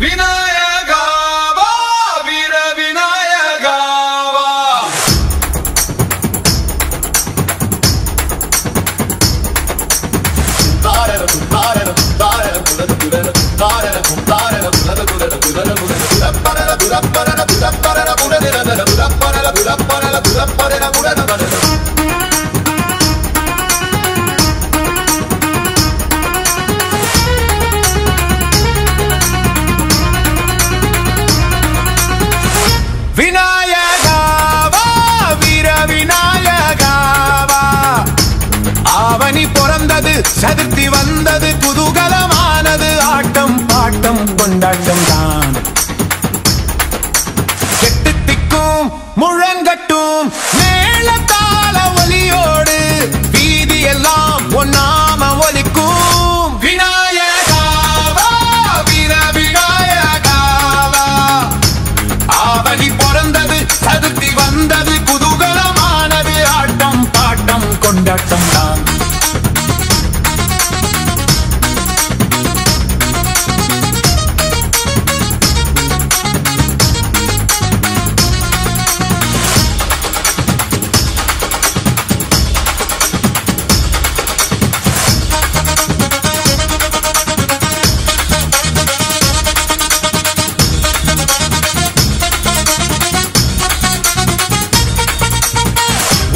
விநாயகா வா வீர விநாயகா வா. விநாயகா வா வீர விநாயகா வா. ஆவணி பிறந்தது, சதுர்த்தி வந்தது, குதூகலமானது, ஆட்டம் பாட்டம் கொண்டாட்டம் தான். எட்டு திக்கும் முழங்கட்டும் மேளதாள ஒலியோடு வீதி எல்லாம் ஒன்னாம ஒலிக்கும். விநாயகா வா வீர விநாயகா வா. ஆவணி பிறந்தது, சதுர்த்தி வந்தது, குதூகலமானது, ஆட்டம் பாட்டம் கொண்டாட்டம் தான்.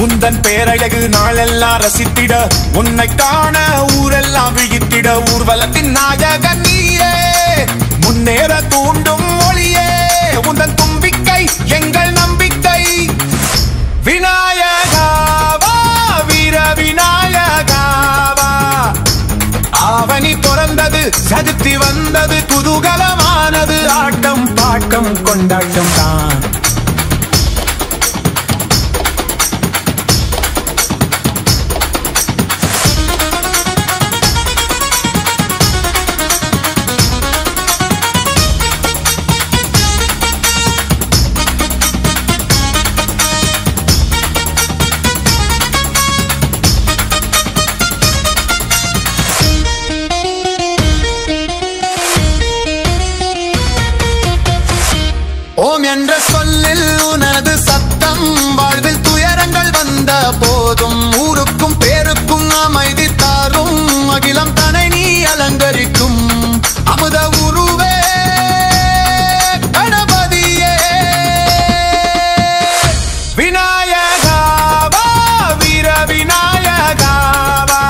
உந்தன் பேரழகு நாளெல்லாம் ரசித்திட, உன்னை காண ஊரெல்லாம் விழித்திட, ஊர்வலத்தின் நாயகன் நீயே, முன்னேற தூண்டும் ஒளியே, உந்தன் தும்பிக்கை எங்கள் நம்பிக்கை. விநாயகா வா வீர விநாயகா வா. ஆவணி பிறந்தது, சதுர்த்தி வந்தது, குதூகலமானது, ஆட்டம் பாட்டம் கொண்டாட்டம் தான். ஓம் என்ற சொல்லில் உனது சத்தம், வாழ்வில் துயரங்கள் வந்த போதும் ஊருக்கும் பேருக்கும் அமைதி தாரும், அகிலம் தனை நீ அலங்கரிக்கும் அமுத உருவே கணபதியே. விநாயகா வா வீர விநாயகா வா.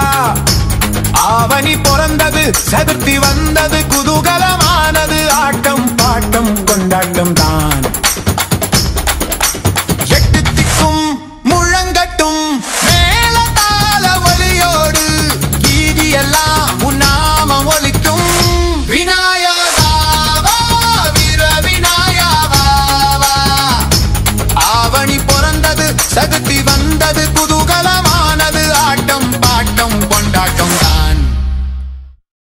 ஆவணி பிறந்தது, சதுர்த்தி வந்தது, குதூகலமானது, ஆட்டம் பாட்டம் கொண்டாட்டம் தான். எட்டு திக்கும் முழங்கட்டும் மேளதாள ஒலியோடு வீதி எல்லாம் உன்னாமம் ஒலிக்கும். விநாயகா வா வீர விநாயகா வா. ஆவணி பிறந்தது, சதுர்த்தி